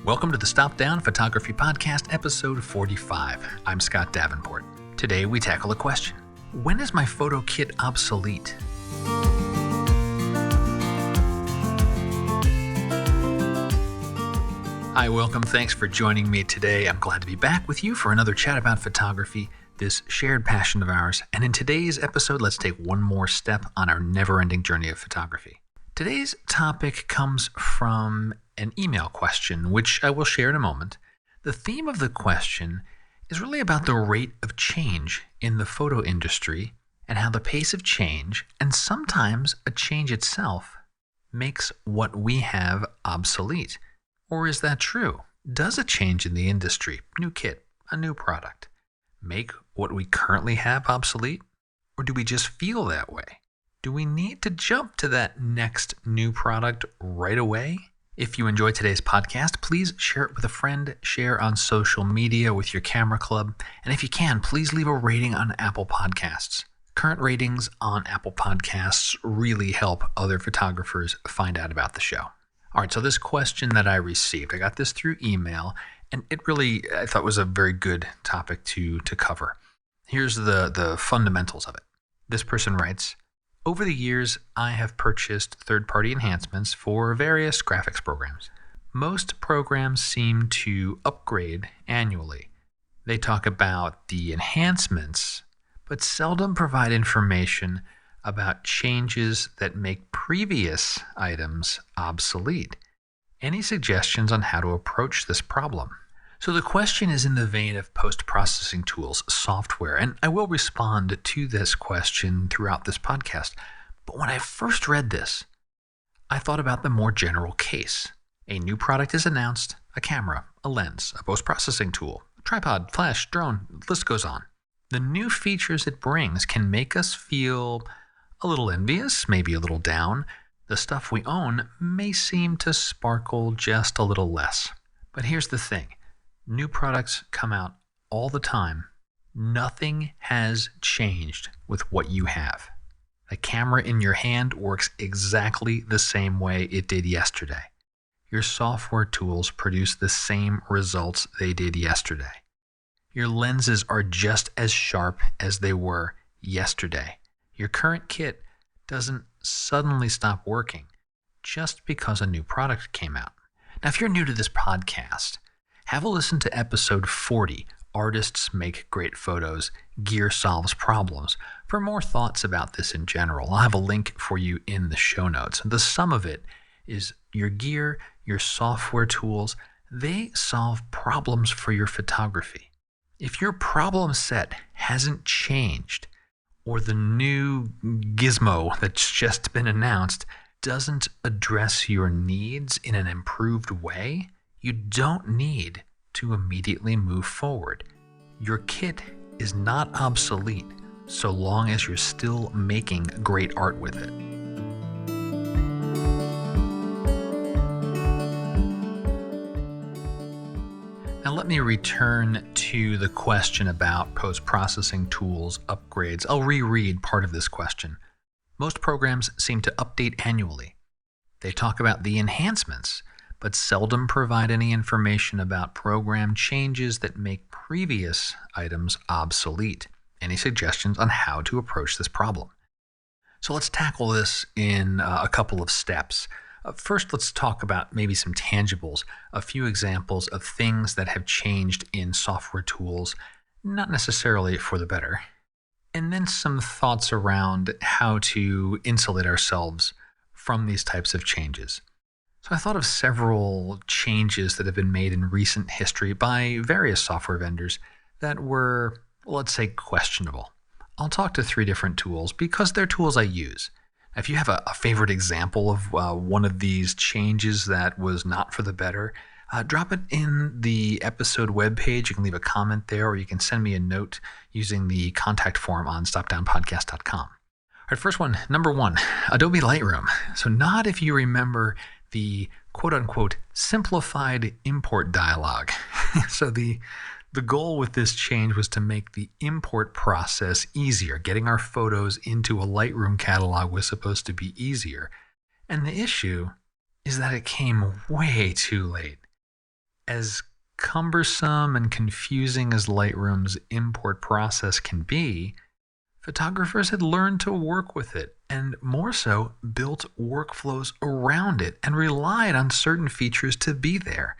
Welcome to the Stop Down Photography Podcast, episode 45. I'm Scott Davenport. Today we tackle a question. When is my photo kit obsolete? Hi, welcome. Thanks for joining me today. I'm glad to be back with you for another chat about photography, this shared passion of ours. And in today's episode, let's take one more step on our never-ending journey of photography. Today's topic comes from an email question, which I will share in a moment. The theme of the question is really about the rate of change in the photo industry and how the pace of change, and sometimes a change itself, makes what we have obsolete. Or is that true? Does a change in the industry, new kit, a new product, make what we currently have obsolete? Or do we just feel that way? Do we need to jump to that next new product right away? If you enjoyed today's podcast, please share it with a friend, share on social media with your camera club, and if you can, please leave a rating on Apple Podcasts. Current ratings on Apple Podcasts really help other photographers find out about the show. All right, so this question that I received, I got this through email, and it really, I thought, was a very good topic to cover. Here's the fundamentals of it. This person writes, over the years, I have purchased third-party enhancements for various graphics programs. Most programs seem to upgrade annually. They talk about the enhancements, but seldom provide information about changes that make previous items obsolete. Any suggestions on how to approach this problem? So the question is in the vein of post-processing tools, software, and I will respond to this question throughout this podcast. But when I first read this, I thought about the more general case. A new product is announced, a camera, a lens, a post-processing tool, tripod, flash, drone, the list goes on. The new features it brings can make us feel a little envious, maybe a little down. The stuff we own may seem to sparkle just a little less. But here's the thing. New products come out all the time. Nothing has changed with what you have. The camera in your hand works exactly the same way it did yesterday. Your software tools produce the same results they did yesterday. Your lenses are just as sharp as they were yesterday. Your current kit doesn't suddenly stop working just because a new product came out. Now, if you're new to this podcast, have a listen to episode 40, Artists Make Great Photos, Gear Solves Problems, for more thoughts about this in general. I'll have a link for you in the show notes. The sum of it is your gear, your software tools, they solve problems for your photography. If your problem set hasn't changed, or the new gizmo that's just been announced doesn't address your needs in an improved way, you don't need to immediately move forward. Your kit is not obsolete so long as you're still making great art with it. Now let me return to the question about post-processing tools upgrades. I'll reread part of this question. Most programs seem to update annually. They talk about the enhancements, but seldom provide any information about program changes that make previous items obsolete. Any suggestions on how to approach this problem? So let's tackle this in a couple of steps. First, let's talk about maybe some tangibles, a few examples of things that have changed in software tools, not necessarily for the better. And then some thoughts around how to insulate ourselves from these types of changes. So I thought of several changes that have been made in recent history by various software vendors that were, let's say, questionable. I'll talk to 3 different tools because they're tools I use. If you have a favorite example of one of these changes that was not for the better, drop it in the episode webpage. You can leave a comment there, or you can send me a note using the contact form on stopdownpodcast.com. All right, first one, number 1, Adobe Lightroom. So not if you remember the quote-unquote simplified import dialog. So the goal with this change was to make the import process easier. Getting our photos into a Lightroom catalog was supposed to be easier. And the issue is that it came way too late. As cumbersome and confusing as Lightroom's import process can be, photographers had learned to work with it, and more so, built workflows around it and relied on certain features to be there.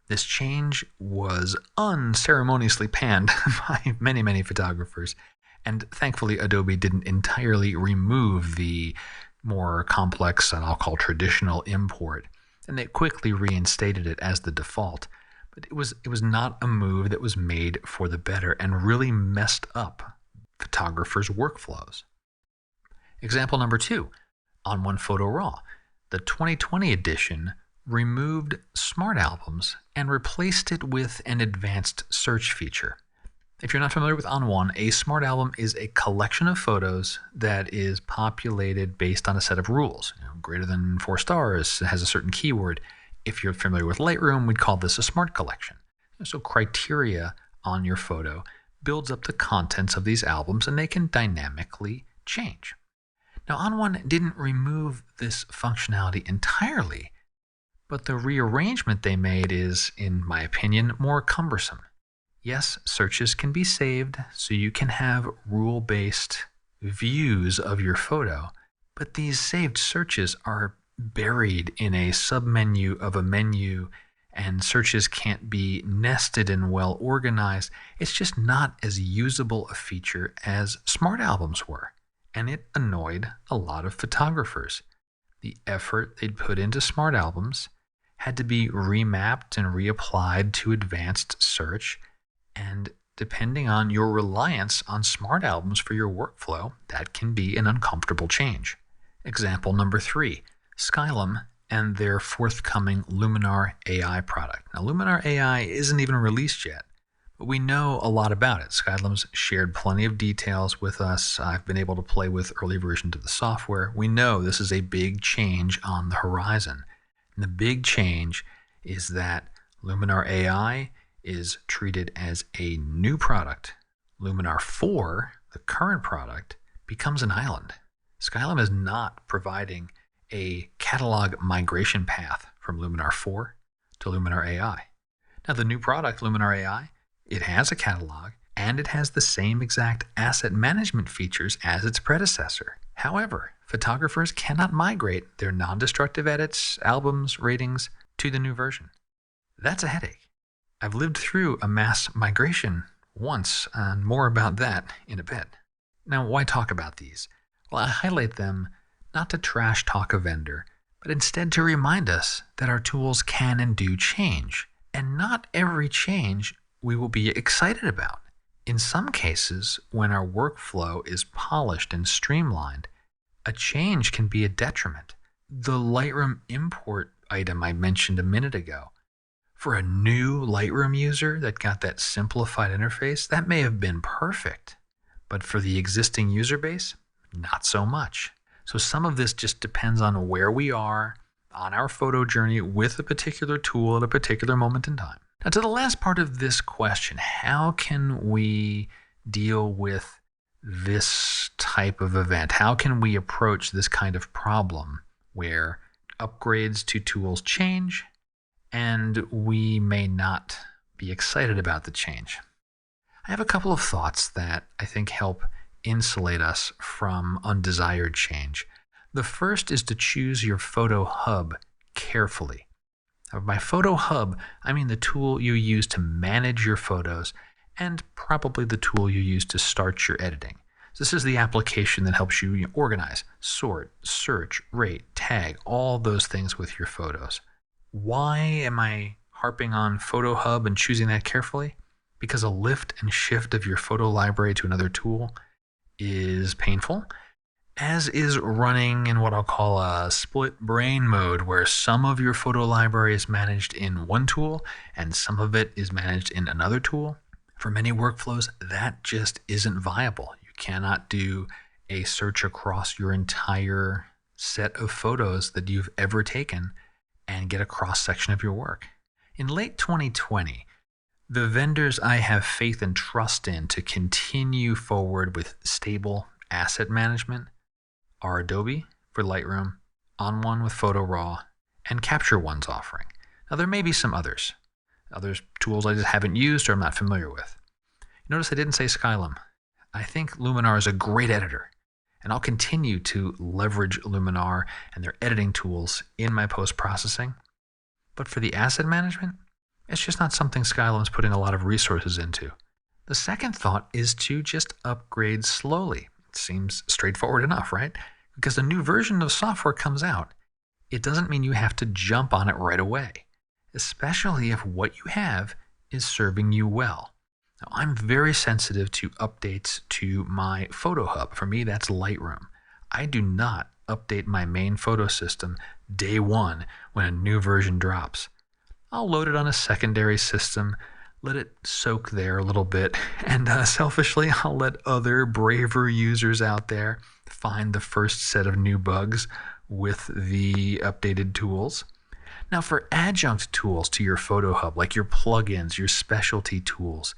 This change was unceremoniously panned by many photographers, and thankfully Adobe didn't entirely remove the more complex and I'll call traditional import, and they quickly reinstated it as the default. But it was not a move that was made for the better and really messed up photographers' workflows. Example number 2, on My Photo Raw. The 2020 edition removed Smart Albums and replaced it with an advanced search feature. If you're not familiar with On1, a Smart Album is a collection of photos that is populated based on a set of rules. Greater than 4 stars has a certain keyword. If you're familiar with Lightroom, we'd call this a Smart Collection. So criteria on your photo builds up the contents of these albums, and they can dynamically change. Now, On1 didn't remove this functionality entirely, but the rearrangement they made is, in my opinion, more cumbersome. Yes, searches can be saved, so you can have rule-based views of your photo, but these saved searches are buried in a submenu of a menu, and searches can't be nested and well organized. It's just not as usable a feature as Smart Albums were, and it annoyed a lot of photographers. The effort they'd put into Smart Albums had to be remapped and reapplied to advanced search, and depending on your reliance on Smart Albums for your workflow, that can be an uncomfortable change. Example number 3, Skylum and their forthcoming Luminar AI product. Now, Luminar AI isn't even released yet, but we know a lot about it. Skylum's shared plenty of details with us. I've been able to play with early versions of the software. We know this is a big change on the horizon. And the big change is that Luminar AI is treated as a new product. Luminar 4, the current product, becomes an island. Skylum is not providing a catalog migration path from Luminar 4 to Luminar AI. Now, the new product, Luminar AI, it has a catalog, and it has the same exact asset management features as its predecessor. However, photographers cannot migrate their non-destructive edits, albums, ratings to the new version. That's a headache. I've lived through a mass migration once, and more about that in a bit. Now, why talk about these? Well, I highlight them not to trash talk a vendor, but instead to remind us that our tools can and do change, and not every change we will be excited about. In some cases, when our workflow is polished and streamlined, a change can be a detriment. The Lightroom import item I mentioned a minute ago, for a new Lightroom user that got that simplified interface, that may have been perfect, but for the existing user base, not so much. So some of this just depends on where we are on our photo journey with a particular tool at a particular moment in time. Now, to the last part of this question, how can we deal with this type of event? How can we approach this kind of problem where upgrades to tools change and we may not be excited about the change? I have a couple of thoughts that I think help insulate us from undesired change. The first is to choose your photo hub carefully. Now, by photo hub, I mean the tool you use to manage your photos and probably the tool you use to start your editing. So this is the application that helps you organize, sort, search, rate, tag, all those things with your photos. Why am I harping on Photo Hub and choosing that carefully? Because a lift and shift of your photo library to another tool is painful, as is running in what I'll call a split brain mode, where some of your photo library is managed in one tool and some of it is managed in another tool. For many workflows, that just isn't viable. You cannot do a search across your entire set of photos that you've ever taken and get a cross-section of your work. In late 2020, the vendors I have faith and trust in to continue forward with stable asset management are Adobe for Lightroom, On1 with Photo Raw, and Capture One's offering. Now, there may be some others. Others tools I just haven't used or I'm not familiar with. Notice I didn't say Skylum. I think Luminar is a great editor, and I'll continue to leverage Luminar and their editing tools in my post-processing. But for the asset management, it's just not something Skylum's putting a lot of resources into. The second thought is to just upgrade slowly. It seems straightforward enough, right? Because a new version of software comes out. It doesn't mean you have to jump on it right away, especially if what you have is serving you well. Now, I'm very sensitive to updates to my photo hub. For me, that's Lightroom. I do not update my main photo system day one when a new version drops. I'll load it on a secondary system, let it soak there a little bit, and selfishly, I'll let other braver users out there find the first set of new bugs with the updated tools. Now, for adjunct tools to your photo hub, like your plugins, your specialty tools,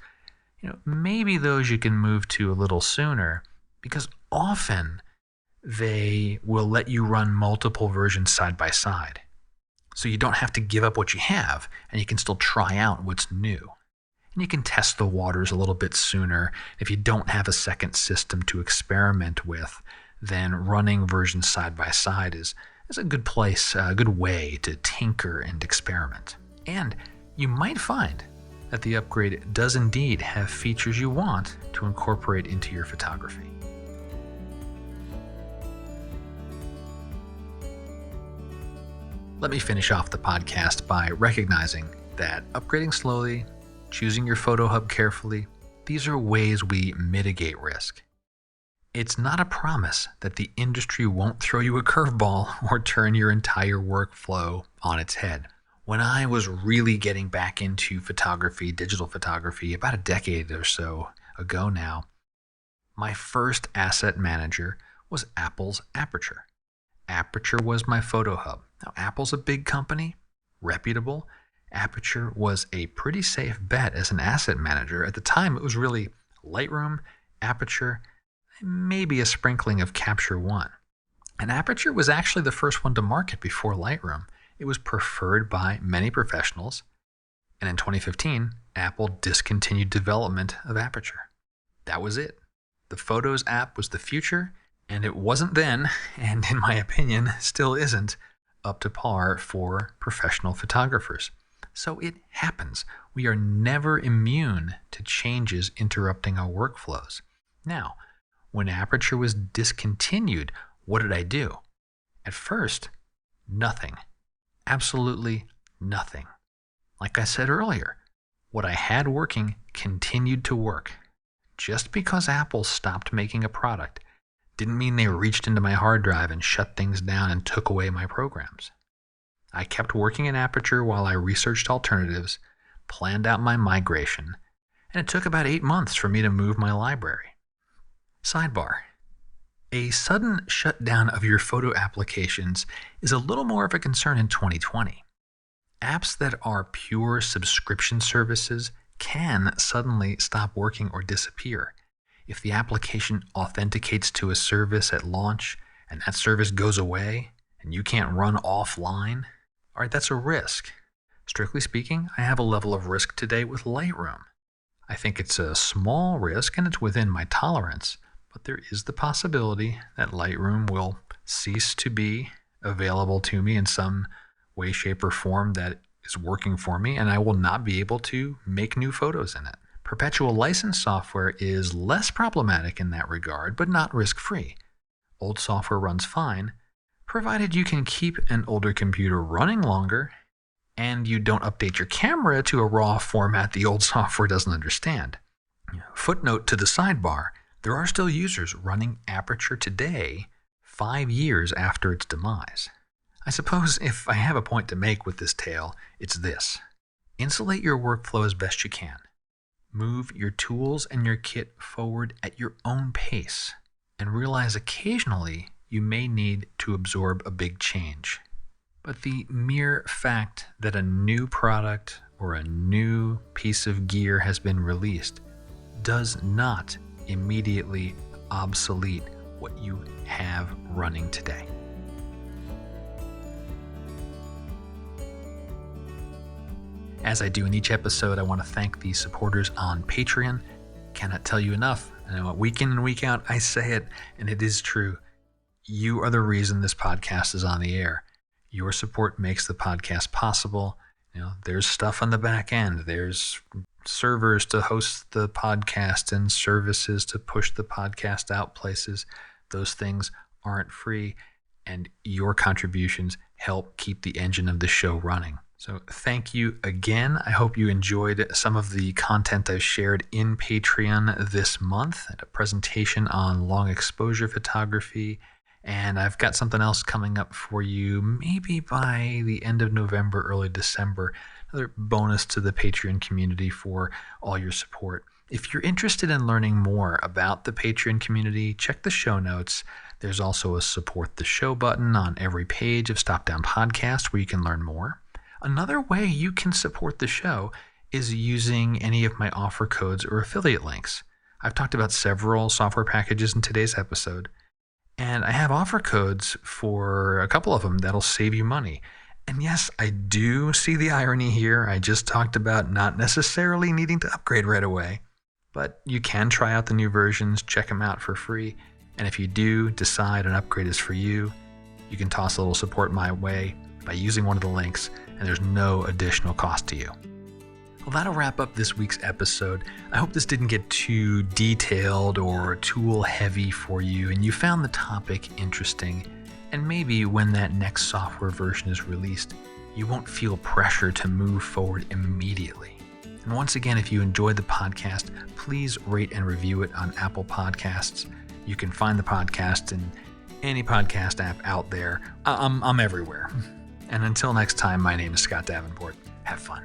maybe those you can move to a little sooner, because often they will let you run multiple versions side by side. So you don't have to give up what you have, and you can still try out what's new. And you can test the waters a little bit sooner. If you don't have a second system to experiment with, then running versions side by side is a good place, a good way to tinker and experiment. And you might find that the upgrade does indeed have features you want to incorporate into your photography. Let me finish off the podcast by recognizing that upgrading slowly, choosing your photo hub carefully, these are ways we mitigate risk. It's not a promise that the industry won't throw you a curveball or turn your entire workflow on its head. When I was really getting back into photography, digital photography, about a decade or so ago now, my first asset manager was Apple's Aperture. Aperture was my photo hub. Now, Apple's a big company, reputable. Aperture was a pretty safe bet as an asset manager. At the time, it was really Lightroom, Aperture, maybe a sprinkling of Capture One. And Aperture was actually the first one to market before Lightroom. It was preferred by many professionals. And in 2015, Apple discontinued development of Aperture. That was it. The Photos app was the future, and it wasn't then, and in my opinion, still isn't, up to par for professional photographers. So it happens. We are never immune to changes interrupting our workflows. Now, when Aperture was discontinued, what did I do? At first, nothing. Absolutely nothing. Like I said earlier, what I had working continued to work. Just because Apple stopped making a product didn't mean they reached into my hard drive and shut things down and took away my programs. I kept working in Aperture while I researched alternatives, planned out my migration, and it took about 8 months for me to move my library. Sidebar. A sudden shutdown of your photo applications is a little more of a concern in 2020. Apps that are pure subscription services can suddenly stop working or disappear. If the application authenticates to a service at launch and that service goes away and you can't run offline, all right, that's a risk. Strictly speaking, I have a level of risk today with Lightroom. I think it's a small risk and it's within my tolerance, but there is the possibility that Lightroom will cease to be available to me in some way, shape, or form that is working for me, and I will not be able to make new photos in it. Perpetual license software is less problematic in that regard, but not risk-free. Old software runs fine, provided you can keep an older computer running longer and you don't update your camera to a raw format the old software doesn't understand. Footnote to the sidebar, there are still users running Aperture today, 5 years after its demise. I suppose if I have a point to make with this tale, it's this. Insulate your workflow as best you can. Move your tools and your kit forward at your own pace, and realize occasionally you may need to absorb a big change. But the mere fact that a new product or a new piece of gear has been released does not immediately obsolete what you have running today. As I do in each episode, I want to thank the supporters on Patreon. Cannot tell you enough. I know week in and week out, I say it, and it is true. You are the reason this podcast is on the air. Your support makes the podcast possible. There's stuff on the back end. There's servers to host the podcast and services to push the podcast out places. Those things aren't free, and your contributions help keep the engine of the show running. So thank you again. I hope you enjoyed some of the content I've shared in Patreon this month, a presentation on long exposure photography. And I've got something else coming up for you maybe by the end of November, early December. Another bonus to the Patreon community for all your support. If you're interested in learning more about the Patreon community, check the show notes. There's also a support the show button on every page of Stop Down Podcast where you can learn more. Another way you can support the show is using any of my offer codes or affiliate links. I've talked about several software packages in today's episode. And I have offer codes for a couple of them that'll save you money. And yes, I do see the irony here. I just talked about not necessarily needing to upgrade right away. But you can try out the new versions, check them out for free. And if you do decide an upgrade is for you, you can toss a little support my way by using one of the links, and there's no additional cost to you. Well, that'll wrap up this week's episode. I hope this didn't get too detailed or tool heavy for you, and you found the topic interesting. And maybe when that next software version is released, you won't feel pressure to move forward immediately. And once again, if you enjoyed the podcast, please rate and review it on Apple Podcasts. You can find the podcast in any podcast app out there. I'm everywhere. And until next time, my name is Scott Davenport. Have fun.